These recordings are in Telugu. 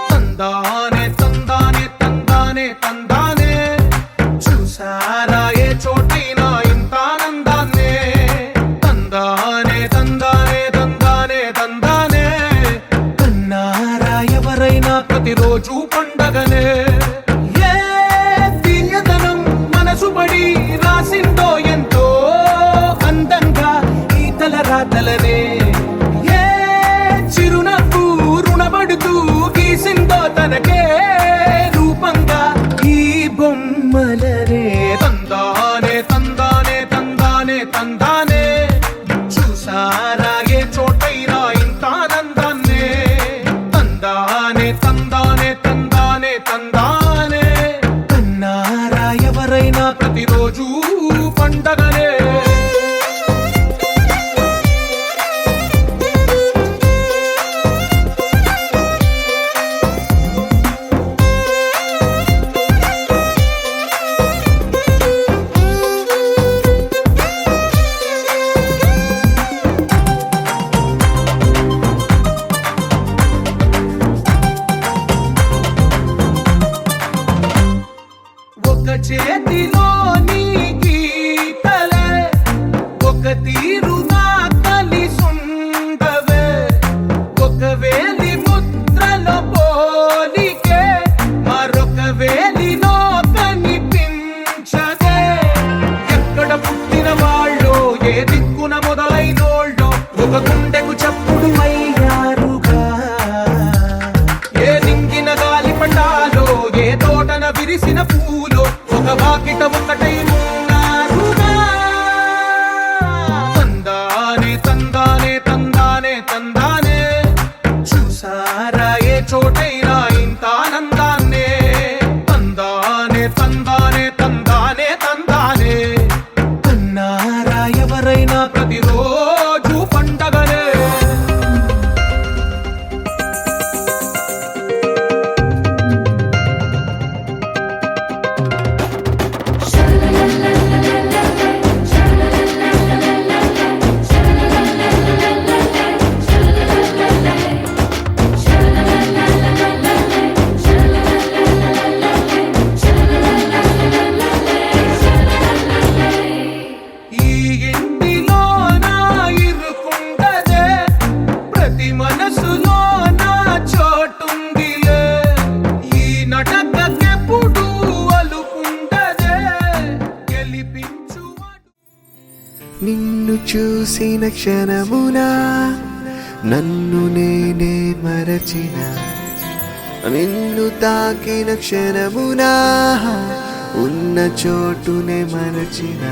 తందానే తందానే తందానే తందానే చూసారా ఏ చోటైనా ఇంత ఆనందాన్నే తందానే తందానే తందానే తందానే కన్నారా ఎవరైనా ప్రతిరోజు పండగనే ఏ తీయదనం మనసు పడి రాసిందో ఎంతో అందంగా ఈ తలరాతలనే ఏ చిరునవ్వు రుణపడుతూ గీసిందో తనకే రూపంగా ఈ బొమ్మలనే తందానే తందానే తందానే తందానే చూసారా ఏ చోటైనా ఇంత ఆనందాన్నే తందానే తందానే తందానే తందానే కన్నారా ఎవరైనా ప్రతిరోజు పండగనే చేతిలోని గీతలే ఒక తీరుగా కలిసుండవే ఒక వేలి ముద్రల పోలికే మరొక వేలిలో కనిపించదే ఎక్కడ పుట్టిన వాళ్ళో ఏ దిక్కున మొదలైనోళ్ళో ఒక గుండెకు చప్పుడు అయ్యారుగా ఏ నింగిన గాలి పటాలో ఏ తోటన విరిసిన పూలో ఒక వాకిట ఒకటై ఉన్నారుగా తందానే తందానే తందానే తందానే చూసారా ఏ చోటైనా ఇంత ఆనందాన్నే తందానే తందానే తందానే తందానే కన్నారా ఎవరైనా ప్రతిరోజు పండగనే la చూసిన క్షణమున నన్ను నేనే మరచిన, నిన్ను తాకిన క్షణమున ఉన్న చోటునే మరచిన.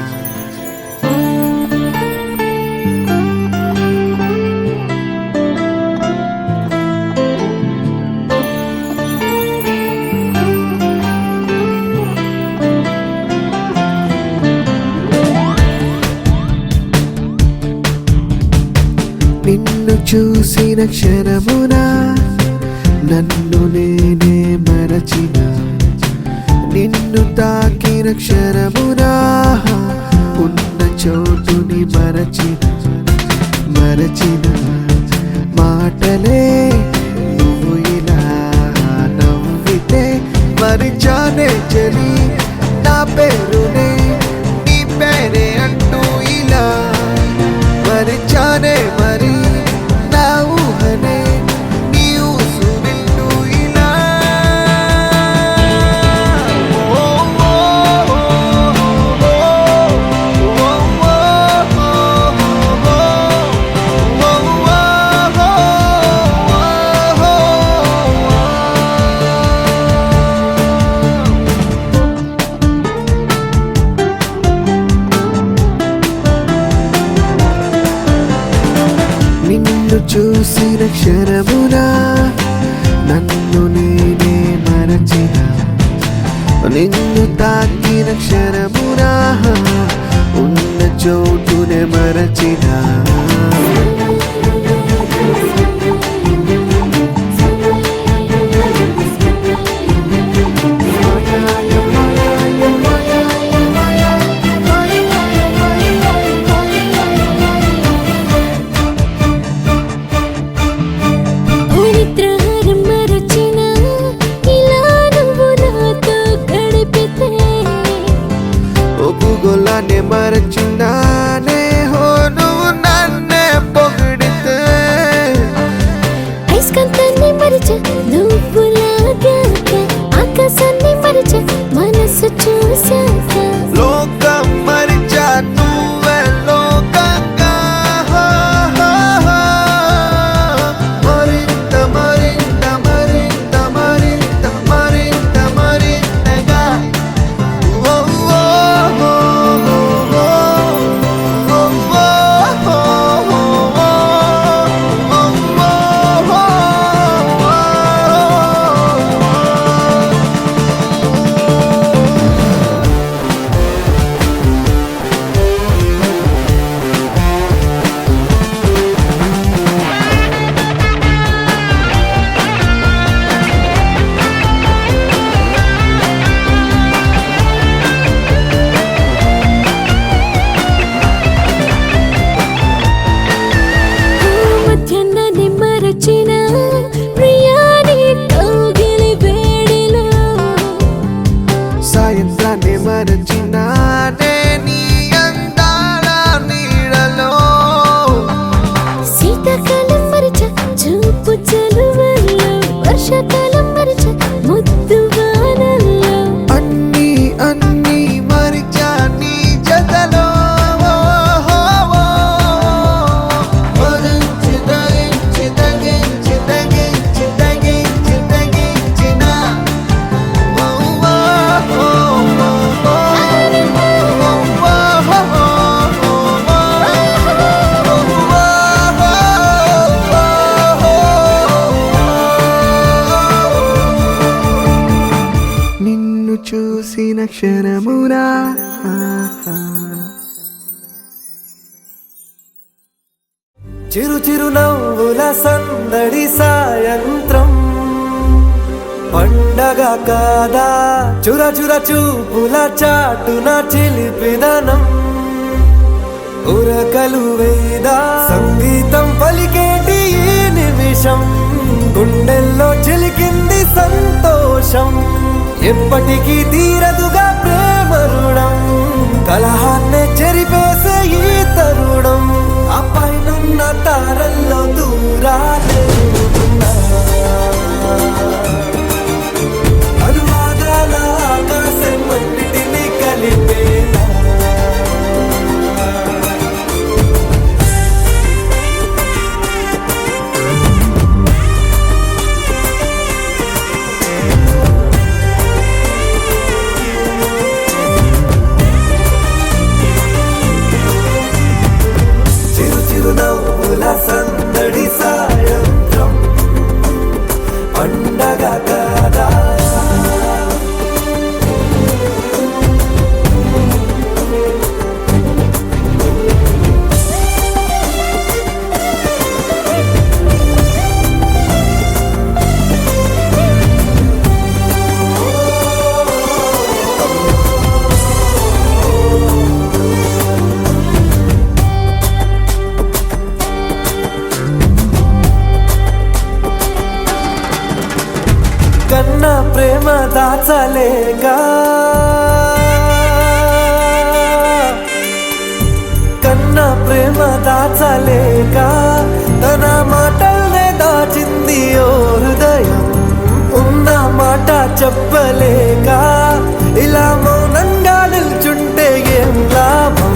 నిన్ను చూసిన క్షణమున నన్ను నేనే మరచిన, నిన్ను తాకిన క్షణమున ఉన్న చోటుని మరచిన. మాటలే నువ్వు ఇలా నవ్వితే మరిచానే చలి నా పేరునే నీ పేరే అంటూ ఇలా మరిచానే మరి నా ఊహనే నీ ఊసు వింటూ ఇలా. నిన్ను చూసిన క్షణమున నన్ను నేనే మరచిన, నిన్ను తాకిన క్షణమున ఉన్న చోటునే మరచిన. ఒప్పుగోలానే మరచినానే హో నువ్వు నన్నే పొగిడితే. ఐస్కంతాన్ని మరిచ నువ్వు లాగాక, ఆకాశాన్ని మరిచ మనసు చూసాక, లోకం మరిచా నువ్వే లోకంగా. మరింత మరింత మరింత మరింత మరింత మరింతగా. మధ్యాహ్నాన్ని మరచిన ప్రియాని కౌగిలి వేడిలో, సాయంత్రాన్ని మరచినానే నీ అందాల నీడలో. శీతాకాలం మరిచ చూపు చలువల్లో, వర్షాకాలం మరిచ ముద్దు వానల్లో, అన్నీ అన్నీ మరిచా నీ జతలో. మరించి తగించి తగించి తగించి తగించి తగించిన. నిన్ను చూసిన క్షణమునా చిరు చిరు నవ్వుల సందడి సాయంత్రం, పండగ కాదా చుర చుర చూపుల చాటున చిలిపిదనం. ఉరకలు వేదా సంగీతం పలికేటి ఈ నిమిషం, గుండెల్లో చిలికింది సంతోషం. ఎప్పటికీ తీరదుగా ప్రేమ రుణం, కలహాన్నే చెరిపేసే ఈ తరుణం. ఆ పైనున్న తారల్లో దూరాలే ఉన్నా, అనువాదాల ఆకాశం అన్నిటినీ కలిపేలా. దాచలేక కన్నా ప్రేమ దాచలేక తన మాటల్నే దాచింది ఓ హృదయం ఉన్న మాట చెప్పలేక ఇలా మౌనంగా నిల్చుంటే ఏం లాభం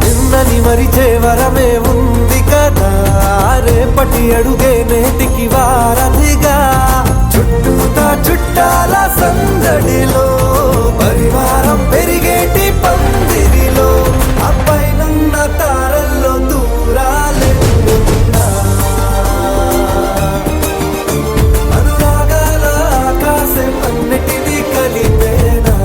నిన్నని మరిచే వరమే ఉంది కదా రేపటి అడుగే నేటికి వారధిగా చుట్టూతా చుట్టాల సందడిలో పరివారం పెరిగేటి పందిరిలో అబ్బాయినున్న తారల్లో దూరాలెన్నున్నా అనురాగాల ఆకాశం అన్నిటినీ కలిపేనా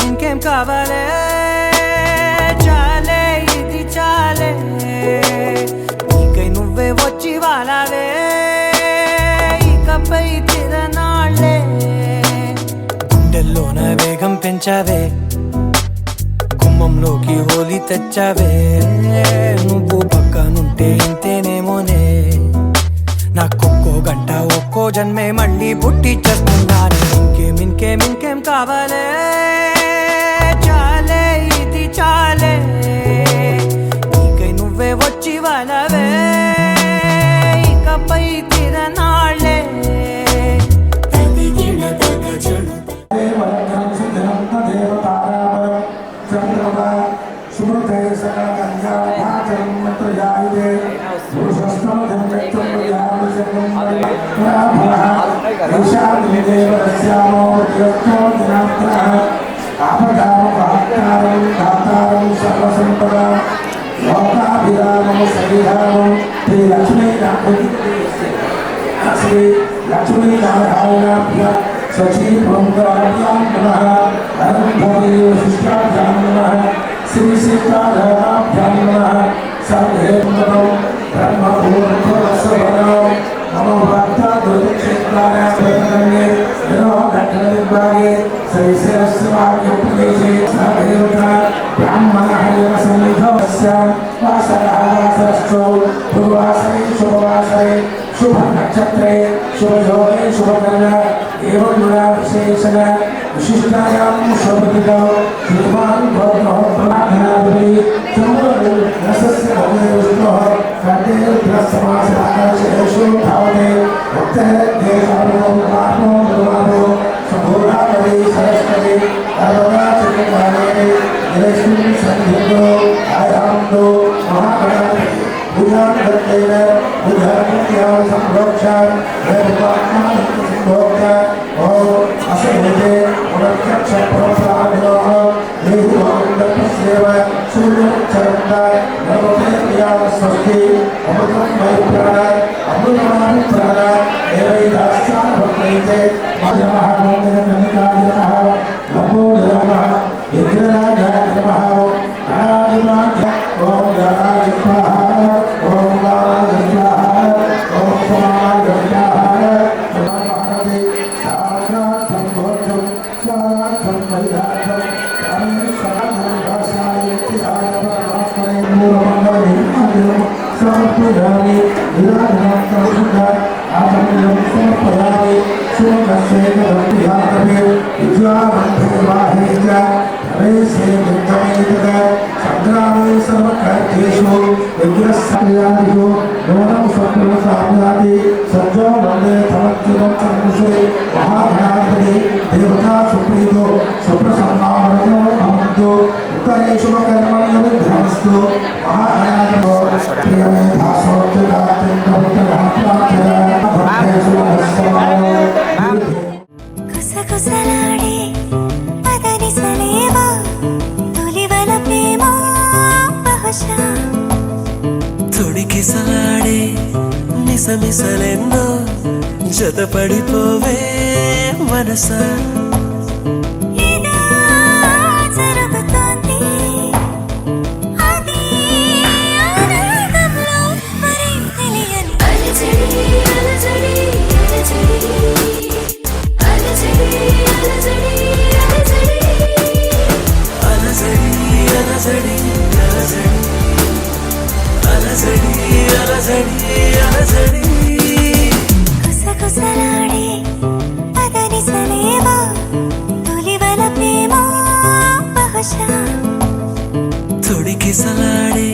ఇంకేం కావాలే చాలే ఇది చాలే నీకై నువ్వే వచ్చి వాలావే ఇకపై తిరనాళ్ళే గుండెల్లోన వేగం పెంచావే గుమ్మంలోకి హోలీ తెచ్చావే నువ్వు పక్కనుంటే ఇంతేనేమోనే నాకొక్కో గంట ఒక్కో జన్మే మళ్ళీ పుట్టి చేస్తున్నాను ఇంకేం కావాలే చాలే ఇది చాలే నీకై నువ్వే వచ్చి వాలవే ఇకపై తిరనాళ్ళే శ్రీ లక్ష్మీనారాయణాభ్య సచీభ్యాం నమః అనంతదేవ శిష్టాభ్యాం నమః శ్రీ సీతారామాభ్యాం నమః సర్వేంద్రం బ్రహ్మభూర్భువస్వరం నమో భక్తాదుర్క్షేత్రాయ ఘట్టనిర్భాగే శ్రీ శిరస్వాగ్యోపదేశే సదేవత బ్రాహ్మణహరివ సన్నిధస్య వాసరావాసరశ్చో పూర్వాసరే శుభవాసరే शुभ नक्षत्रे शुभ योगे शुभ कर्म एवं गुण विशेषण विशिष्टायां शुभदिनौ श्रीमान भवनाधनाधिपति चंद्र रसस्य भवे विष्णुः कटे प्रसमासाकाशेषु भावने उत्तर देशानो आत्मो भगवानो संभूतावै सरस्वती अरुणाचलकाले निरस्मिन् सन्निधो आयामो महागणाधिपति बुधान दत्तेन बुधान संरक्षण वेदपात्मान संरक्षण ओम असंहिते उनक्षक्ष प्रोत्साहनोः देवोन्दपस्येव सूर्यचरन्ता नमोते प्रिया स्वस्ति अमृतं मैत्राण अमृतमानि प्राण एवैदास्यान् भक्तैते मजमः मोदनकनिकाय नमः नमो नमः यज्ञराजाय नमः आदिमाय ओम गणाय नमः ओम गाय नमः ओम समाय नमः नमः साक्षात् संभोधं स्वागतं परिधातं अनेकं भाषाय तिहाय परमात्मने मूलमंगलम् समर्पयामि विराजमानं सुधा आत्मनं समर्पयामि सुमनस्येन विद्यावन्ते च हरेशे विद्यमेतदा संग्रामे सर्वकार्येषु विद्यासायादिषु नूनं स्वप्रसादादि सज्जो वन्दे तमज्जुनं चन्द्रसे महागणाधिपति देवता सुप्रीतो सुप्रसन्नामरतो भवन्तु उत्तरे शुभकर्मणि विद्यास्तु महागणाधिपो प्रियमे కుసకుసలాడే పదని సలేవా తొలివల ప్రేమ బహుశా తొడికిసలాడే మిసమిసలెన్నో జతపడిపోవే మనసా ఏదో జరుగుతోంది అది ఆనందంలో మరేం తెలియని అలజడి అలజడి అలజడి అలజడి అలజడి అలజడి కుసకుసలాడే పదని సలేవా తొలివల ప్రేమ బహుశా తొడికిసలాడే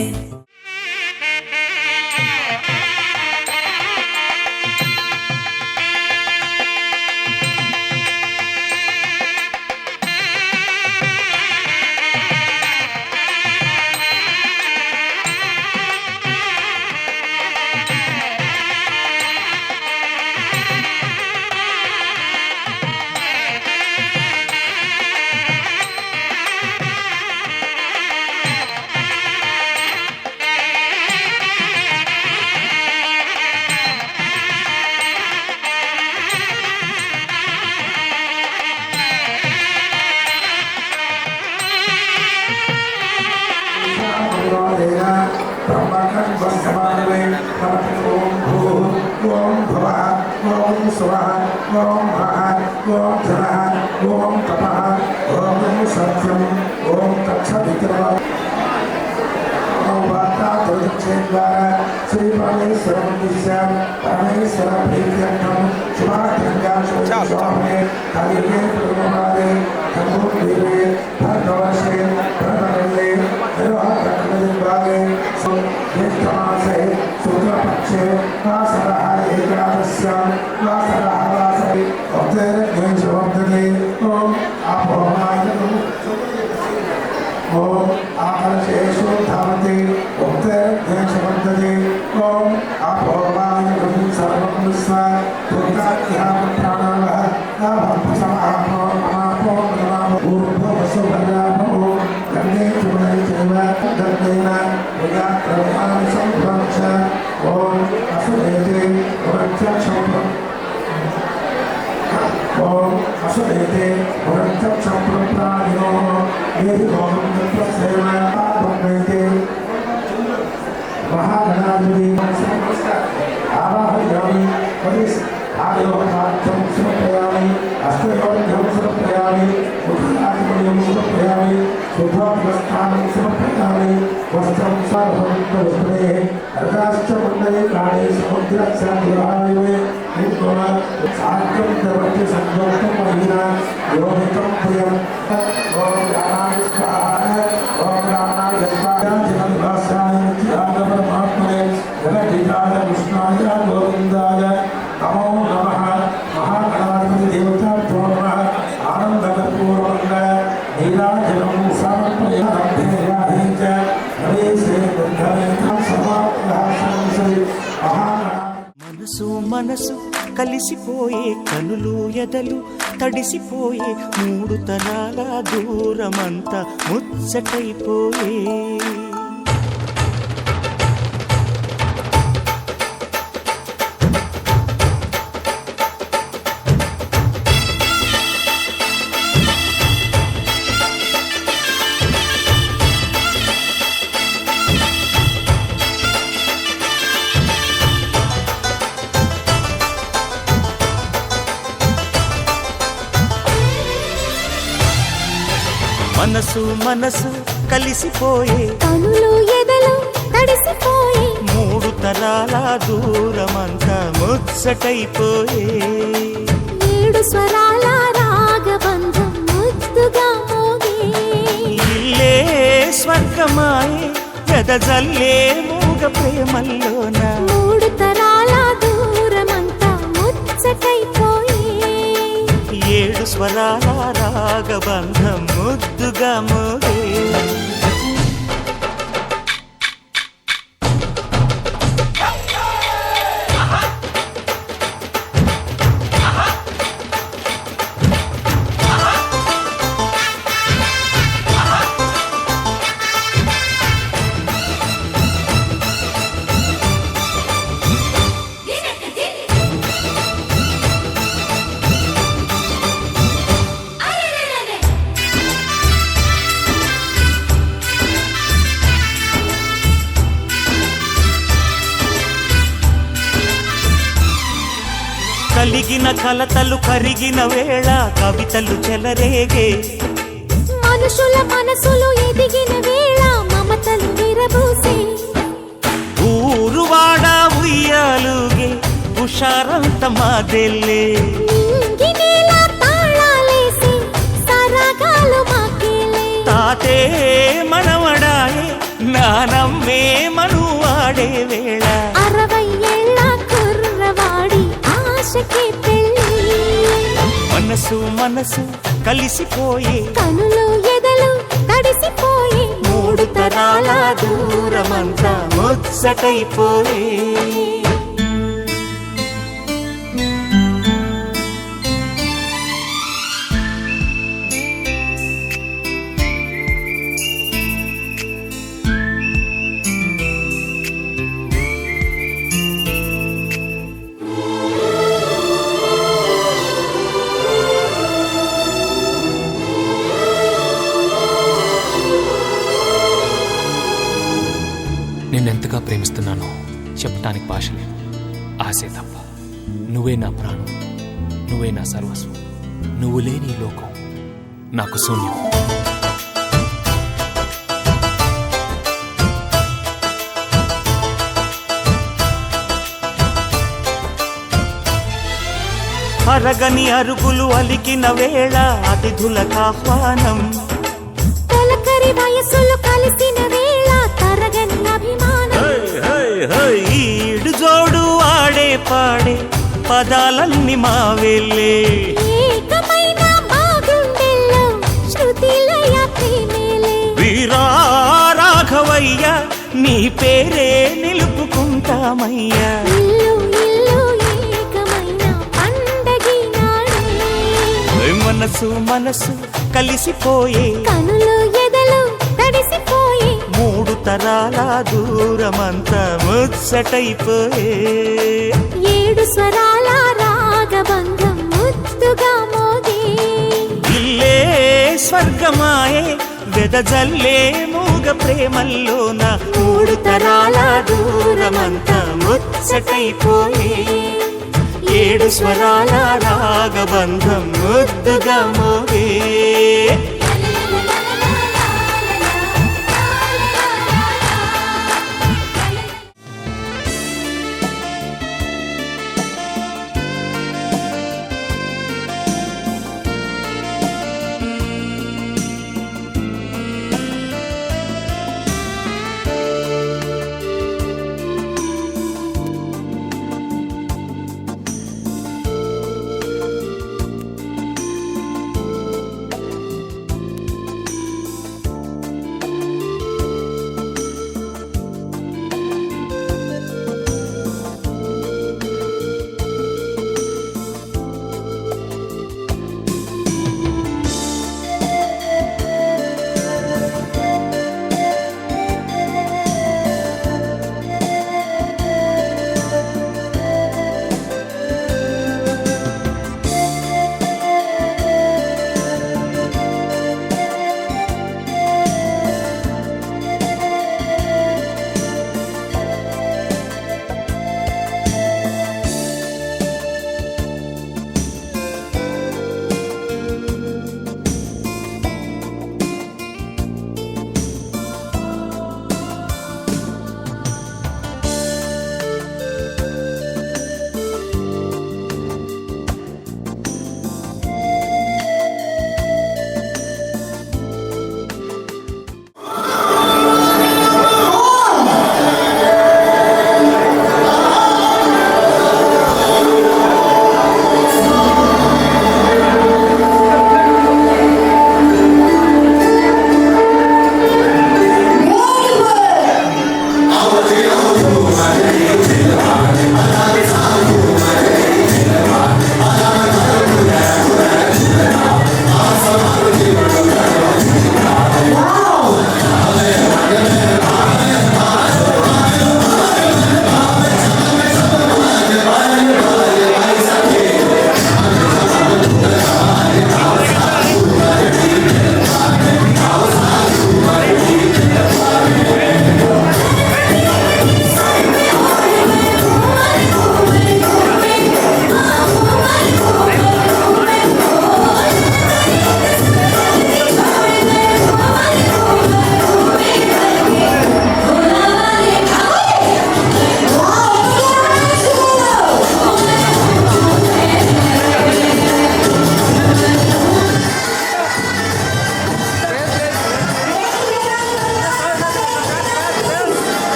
ओम भवः ओम स्वः ओम महः ओम धनः ओम तपः ओम सत्यम् ओम तत्सवितुर्वरेण्यम् ओम वार्ताक्षेद्वारा श्री परमेश्वरस्य परमेश्वरप्रीत्यर्थं शुभारंभे कालिके प्रथमवारे तमोदेवे भर्गवर्षे प्रथमले निर्वाहकर्मदिवागे ज्येष्ठमासे शुक्लपक्षे वासरः एकादश्यां वासरः वासरे उत्तरज्ञेशवर्धने ओम आपोमायनम् ओम आकर्षेषु धावते उत्तरज्ञेशवर्धने ओम आपोमायनम् सर्वं विश्व ఓం అసుదేతే పురంచక్షప్రప్రాదినో దేవిగోం తత్వసేవైతే మహాగణాధిపతి ఆవాహయామి ఆయోగార్థం సమర్పయామి అష్టయోగ్యం సమర్పయామి ముఖాధిపత్యం సమర్పయామి శుభాస్థానం సమర్పయామి వస్త్రం సార్వే అర్గాశ్చమండలే ప్రాణే సముద్రక్షాయ సాధ్యం ప్రవృత్తి సంయోగం మహిళ యోగితం ప్రియం ఓం రామాయ స్వాహ ఓం రామాయ స్వాహ జగద్భాసాయ త్యాగ పరమాత్మనే జగద్ధితాయ విష్ణాయ గోవిందాయ నమో నమః మహాగణాధిపతి దేవతాభ్యో నమః ఆనందకర్పూరమంగళ నీరాజనం సమర్పయామి నవేశే దుర్గమే సమాప్యాసంసరి మహాగణ మనసు మనసు కలిసిపోయే కనులు ఎదలు తడిసిపోయే మూడు తరాల దూరమంతా ముచ్చటైపోయే మనసు మనసు కలిసిపోయే కనులు ఎదలు తడిసిపోయి మూడు తరాల దూరమంతా ముచ్చటైపోయే ఏడు స్వరాల రాగబంధం ముద్దుగా మోగే ఇల్లే స్వర్గమాయే ఎదజల్లే మూగ ప్రేమల్లోన మూడు తరాల దూరమంతా ముచ్చటైపోయి ఏడు స్వరాల రాగబంధం ముద్దుగా మోగే కలిగిన కలతలు కరిగిన వేళ కవితలు చెలరేగే మనుషుల మనసులు ఎదిగిన వేళ మమతలు విరబూసే ఊరువాడ ఉయ్యాలుగే హుషారంత మాదెల్లే నింగినేల తాళాలేసి సరాగాలు మాకేలే తాతే మనవడాయే నానమ్మే మనువాడే వేళ 60 ఏళ్ల కుర్రవాడి ఆశకి పెళ్ళి మనసు మనసు కలిసిపోయే కనులు ఎదలు తడిసిపోయి మూడు తరాల దూరమంతా ముచ్చటైపోయే నిన్నెంతగా ప్రేమిస్తున్నానో చెప్పటానికి భాష లేదు, ఆశే తప్ప. నువ్వే నా ప్రాణం, నువ్వే నా సర్వస్వం. నువ్వు లేని ఈ లోకం నాకు శూన్యం. అరగని అరుగులు అలికిన వేళ అతిథులకు ఆహ్వానం తొలకరి వయసులు కలిసిన వేళ తరగని అభిమానం ఈడు జోడు ఆడే పాడే పదాలన్నీ మావెళ్ళే ఏకమైన మా గుండెల్లో శృతిలయ ప్రేమేలే వీరా రాఘవయ్య నీ పేరే నిలుపుకుంటామయ్యా ఇల్లు ఇల్లు ఏకమైన మనసు మనసు కలిసిపోయే కనులు ఎదలు తడిసిపోయే 3 తరాల దూరమంతా ముచ్చటైపోయే 7 స్వరాల రాగబంధం ముద్దుగా మోగే ఇల్లే స్వర్గమాయే వెదజల్లే మూగ ప్రేమల్లోన 3 తరాల దూరమంతా ముచ్చటైపోయే 7 స్వరాల రాగబంధం ముద్దుగా మోగే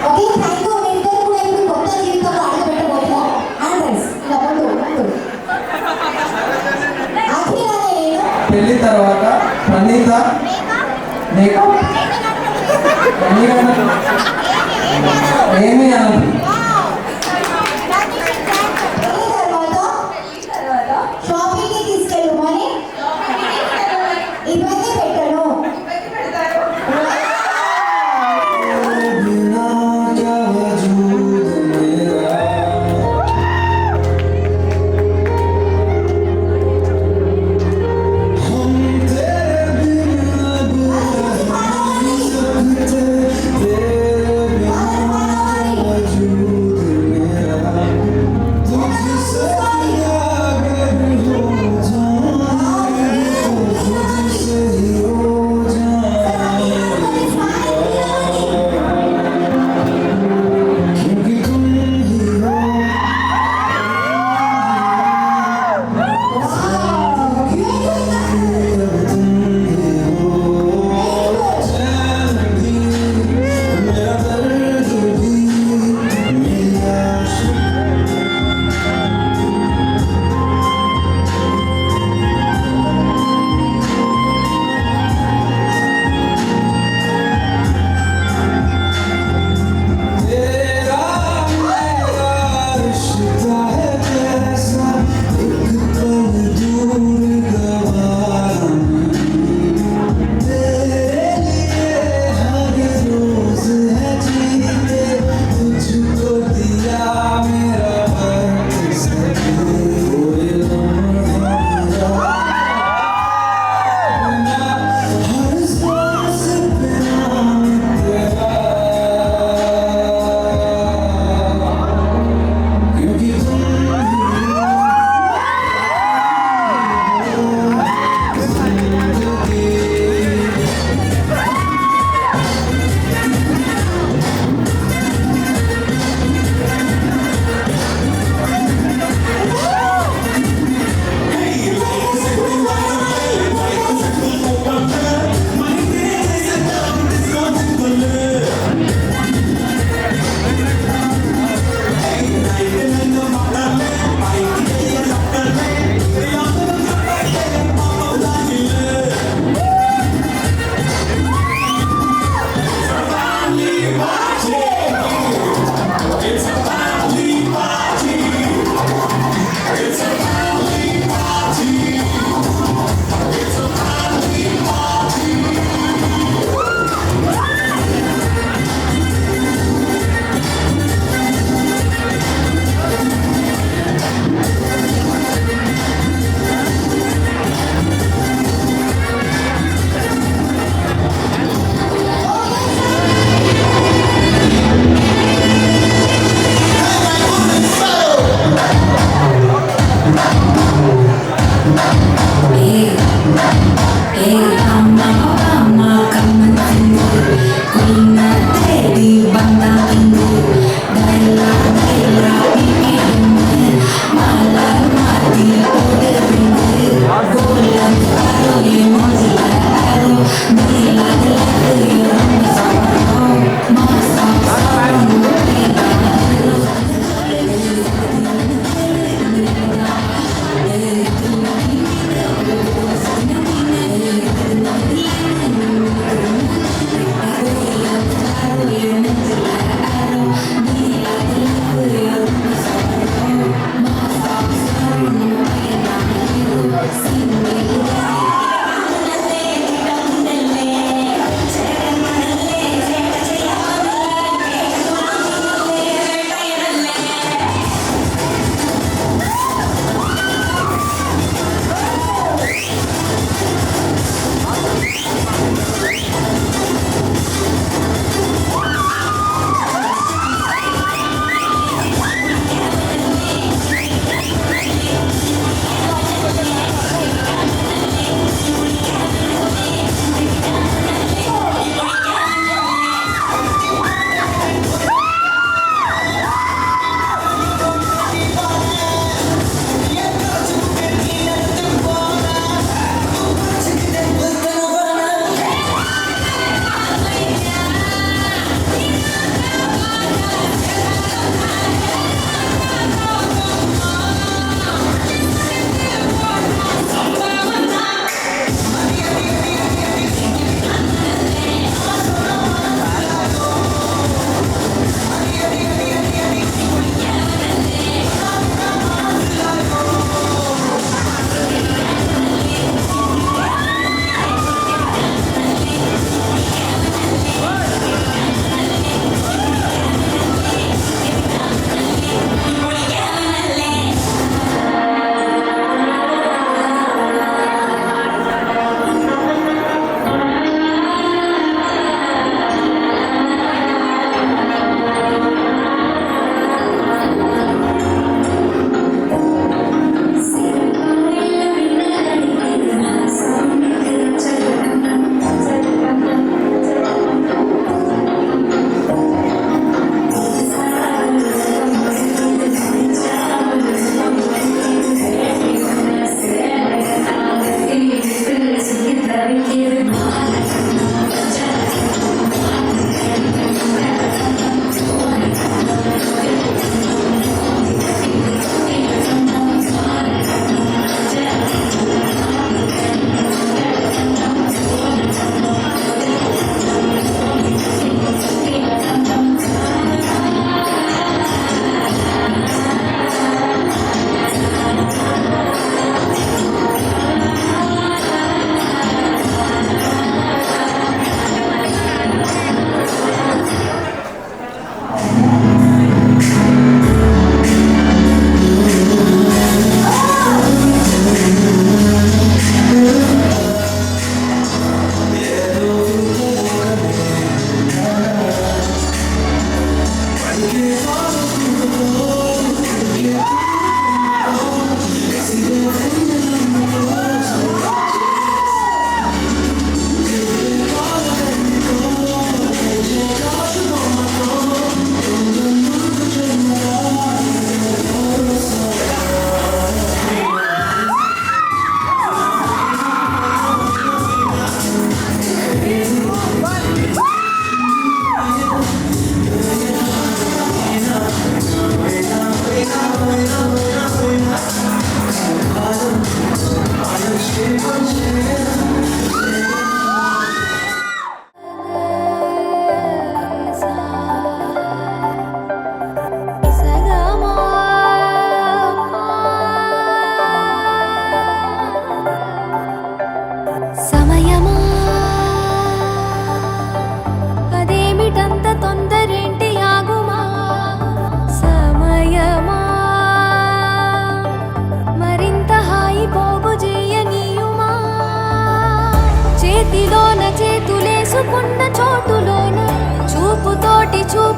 ఓకే థ్యాంక్ యూ మీరిద్దరు కూడా ఇప్పుడు కొత్త జీవితంలో అడుగు పెట్టబోతున్నారు ఆండ్రస్ ఇలా ముందు అఖిలానే నేను పెళ్లి తర్వాత ప్రణీత మేకప్ ఏమి అనదు షాపింగ్కి తీసుకెళ్ళు మరి ఇబ్బంది పెట్టను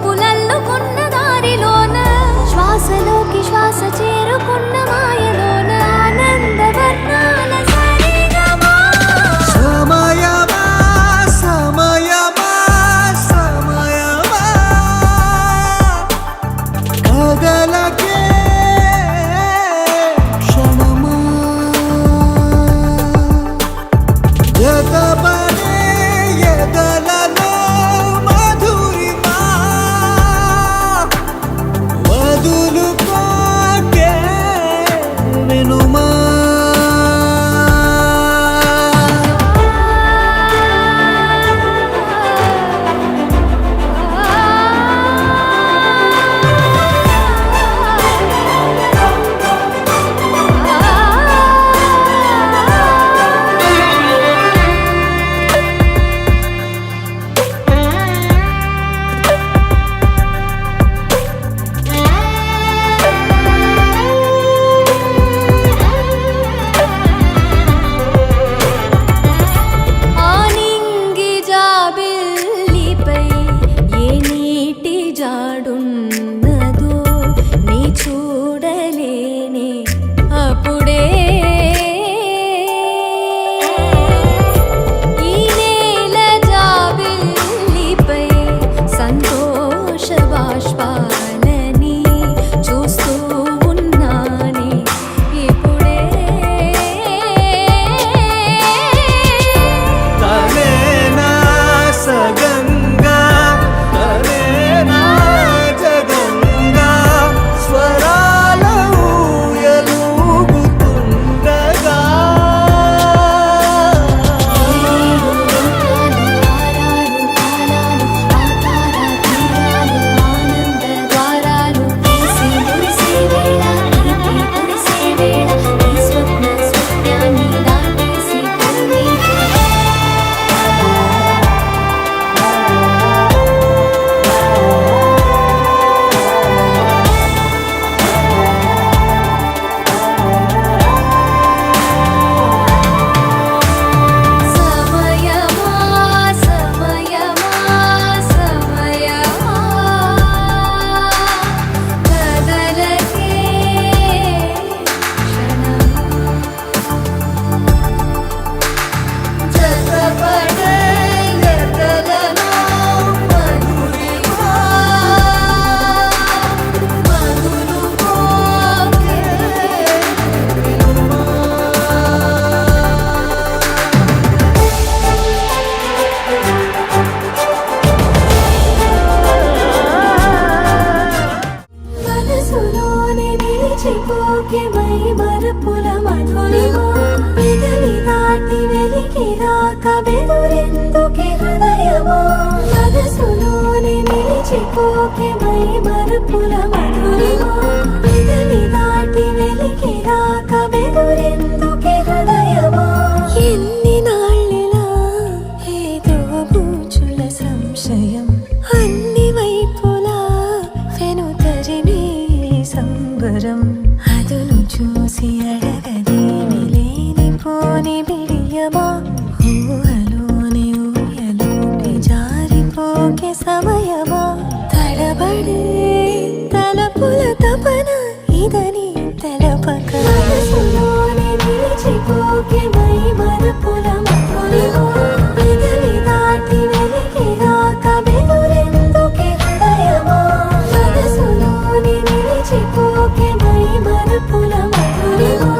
చూపులల్లుకున్న దారిలోన శ్వాసలోకి శ్వాస చేరుకున్న మాయలోన ఆనందవర్ణాల సరిగమా సమయమా సమయమా సమయమా కదలకే క్షణమా జతపడే ఎదలలో మధురిమా వదులుకోకే వినుమా ఆనింగి జాబిల్లిపై ఏ నీటి జాడున్నదో నీ చూడలేనే అప్పుడే ఈ నేల జాబిల్లిపై సంతోష బాష్పాలని చూస్తూ ఉన్నానే ఇప్పుడే తనేనా సగంగా తనేనా జగంగా స్వరాల ఊయలూగుతుండగా సమయమా సమయమా సమయమా కదలకే జతపడే ఎదలలో మధురిమా మధులుకోకే మనసులోనే నిలిచిపోకే మై మరపుల మధురిమా పెదవి దాటి వెలికి రాక బెదురెందుకే హృదయమా మనసులోనే నిలిచిపోకే మై మరపుల మధురిమా పెదవి దాటి వెలికి రాక బెదురెందుకే హృదయమా ఎన్ని నాళ్ళిలా ఏదో బూచుల సంశయం అన్ని వైపులా వెనుతరిమే సంబరం అదును చూసి అడగదేమి లేనిపోని బిడియమా ఊహలోని ఊయలోకి జారిపోకే సమయమా తడబడే తలపుల తపన ఇదని తెలపక మనసులోనే నిలిచిపోకే మై మరపుల మధురిమా పెదవి దాటి వెలికి రాక బెదురెందుకే హృదయమా మనసులోనే నిలిచిపోకే మై మరపుల మధురిమా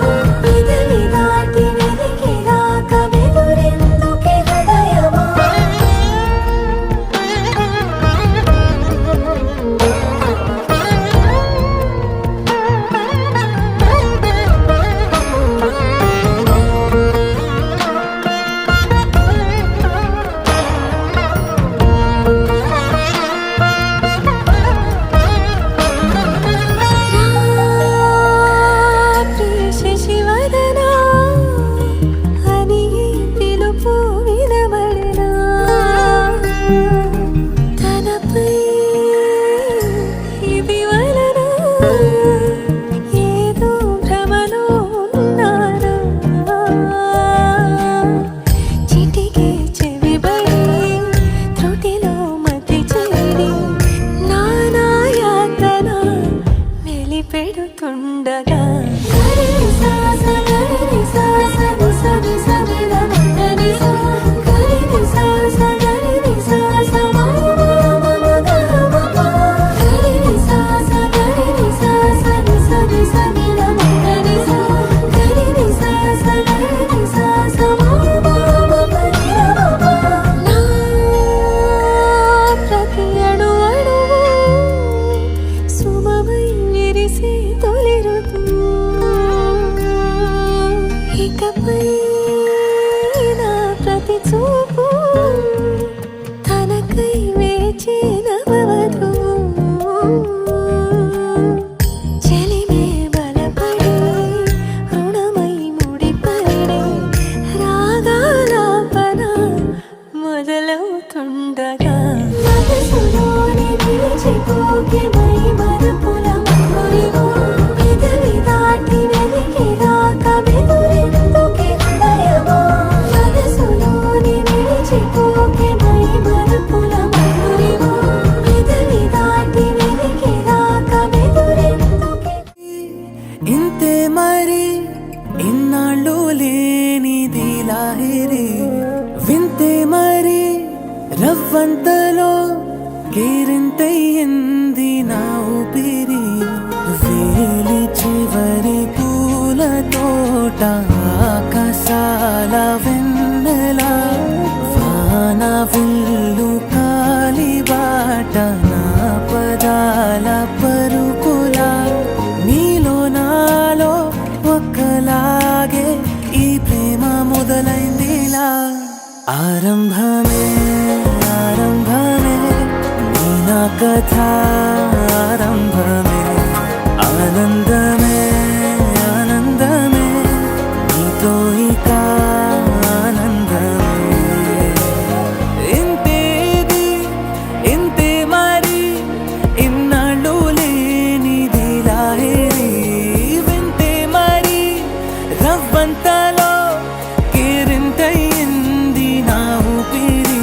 పెదవి దాటి వెలికి రాక బెదురెందుకే హృదయమా మోగుతుండగా గరి సాస గరి సాస నిస నిస నిల మగరి సా గరి సాస గరి సాస మమ మమ గమ గరి సాస గరి సాస నిస నిస నిల మగరి సా గరి సాస గరి సాస మమ మమ గమ నా ప్రతి అణువు సుమమై విరిసే తొలి ఋతువు ఇకపై నా ప్రతి చూపు తనకై వేచే నవవధువు చెలిమే బలపడి రుణమై ముడిపడి రాగాలాపన మొదలవుతుండగా మనసులోని నిలిచిపోకే మై మరుపుల మధురిమా పెదవి దాటి వెలికి రాక బెదురెందుకే హృదయమా మనసులోని నిలిచిపోకే మై మరుపుల మధురిమా పెదవి దాటి వెలికి రాక బెదురెందుకే ఇంతే మరి ఇన్నాళ్ళు లేనిది లాహిరి వింతే మరి రవ్వంతలో కేరింతయ్యింది నా ఊపిరి వేలి చివరి పూల తోట ఆకాశాల వెన్నెల వాన విల్లు కాలిబాట నా పదాల పరుపుల నీలో నాలో ఒక్కలాగే ఈ ప్రేమ మొదలైందిలా ఆరంభమే ఆరంభమే నీ నా కథ ఆరంభమే ఆనందమే ఆనందమే నీతో ఇక ఆనందమే ఇంతేది ఇంతే మరి ఇన్నాళ్ళు లేనిది లాహిరి వింతే మరి రవ్వంతలో కేరింతయ్యింది నా ఊపిరి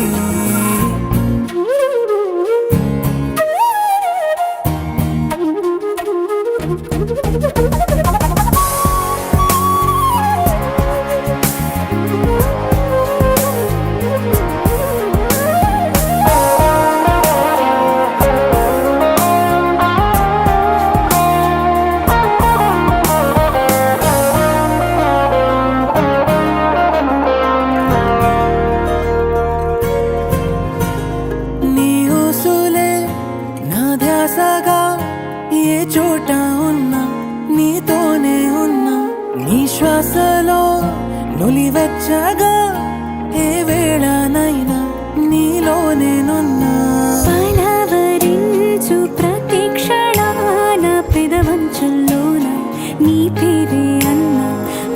నీ ఊసులే నా ధ్యాసగా ఏ చోట ఉన్నా నీతోనే ఉన్నా నీ శ్వాసలో నులివెచ్చగా ఏ వేళనైనా నీలోనేనున్నా పలవరించు ప్రతి క్షణాన పెదవంచుల్లోన నీ పేరే అన్న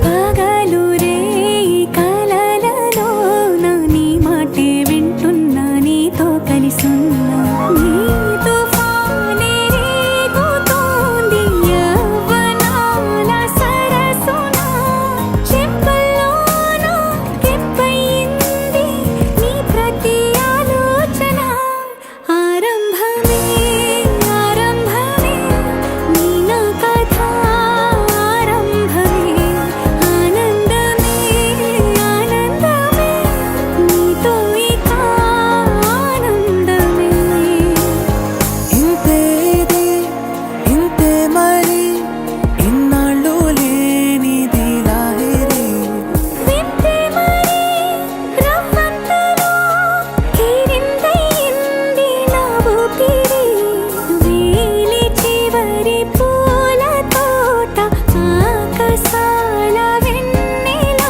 పగలు రేయి కలలలోన నీ మాటే వింటున్నా నీతో కలిసున్నా నీ తుఫానే రేగుతోంది యవ్వనాల సరసున చెంపల్లోన కెంపయింది నీ ప్రతి ఆలోచన ఆరంభమే ఆరంభమే నీ నా కథ ఆరంభమే ఆనందమే ఆనందమే నీతో ఇక ఆనందమే ఇంతేది ఇంతే మరి ఇన్నాళ్ళు లేనిది లాహిరి వింతే మరి రవ్వంతలో కేరింతయ్యింది నా ఊపిరి వేలి చివరి పూల తోట ఆకాశాల వెన్నెల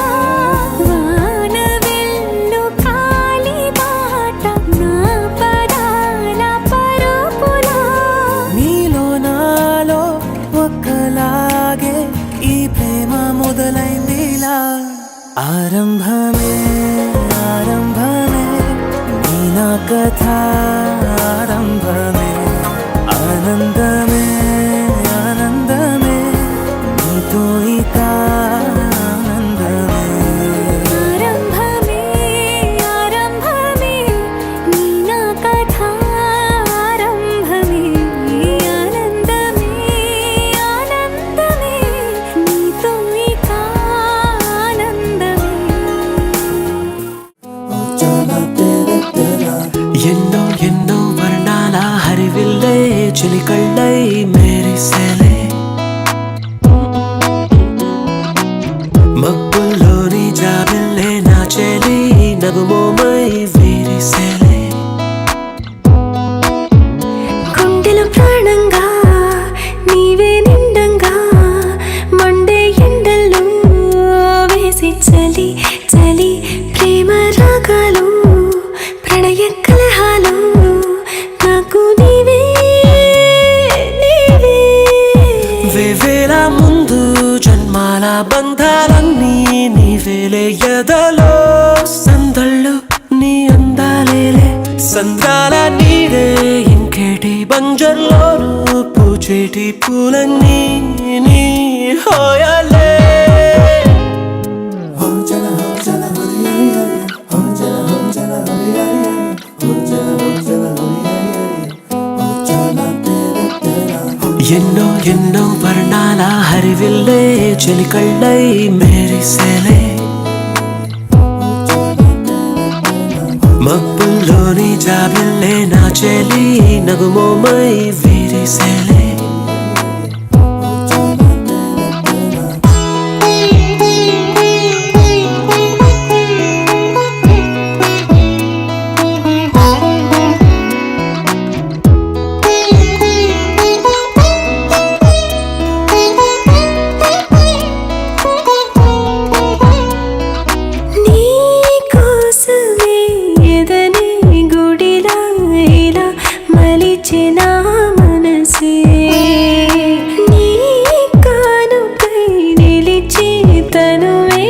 వాన వెల్లు కాలిబాట నా పదాల పరుపుల నీలో నాలో ఒక్కలాగే ఈ ప్రేమ మొదలైందిలా ఆరంభమే ఆరంభమే నీ నా కథ ఆరంభమే ఆనందమే ఆనందమే నీతో ఇక ఆనందమే ఆరంభమే ఆరంభమే నీ నా కథ ఆరంభమే ఆనందమే ఆనందమే కళ్ళై మెరిసెలే మబ్బుల్లోని జాబిల్లే నా చెలి నగుమోమై విరిసెలే గుండెలో ప్రాణంగా నీవే నిండంగా మండే ఎండల్లో వేసి చలి చలి ప్రేమ రాగాలు ప్రణయ కలహాలు నాకు నీవే నీవే వేవేల ముందు జన్మాల బంధాలన్నీ నీవేలే ఎదలో సందళ్ళు నీ అందాలేలే సంద్రాల నీడే ఇంకేటి బంజర్లోను పూచేటి పూలన్నీ నీ హోయలే ఎన్నో ఎన్నో వర్ణాల హరివిల్లే చెలికళ్ళై మెరిసెలే మబ్బుల్లోని జాబిల్లే నా చెలి నగుమోమై విరిసెలే నా మనసే నీ కానుకై నిలిచి తనువే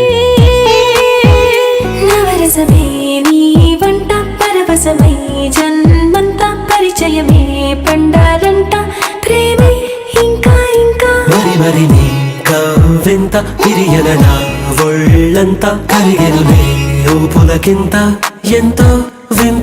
నవరసమే నీ వంట పరవశమై జన్మంతా పరిచయమే పండాలంట ప్రేమే ఇంకా ఇంకా మరి మరి నీ కవ్వింత తిరియన నా ఒళ్ళంతా కరిగెనులే ఊపులకింత ఎంతో వింత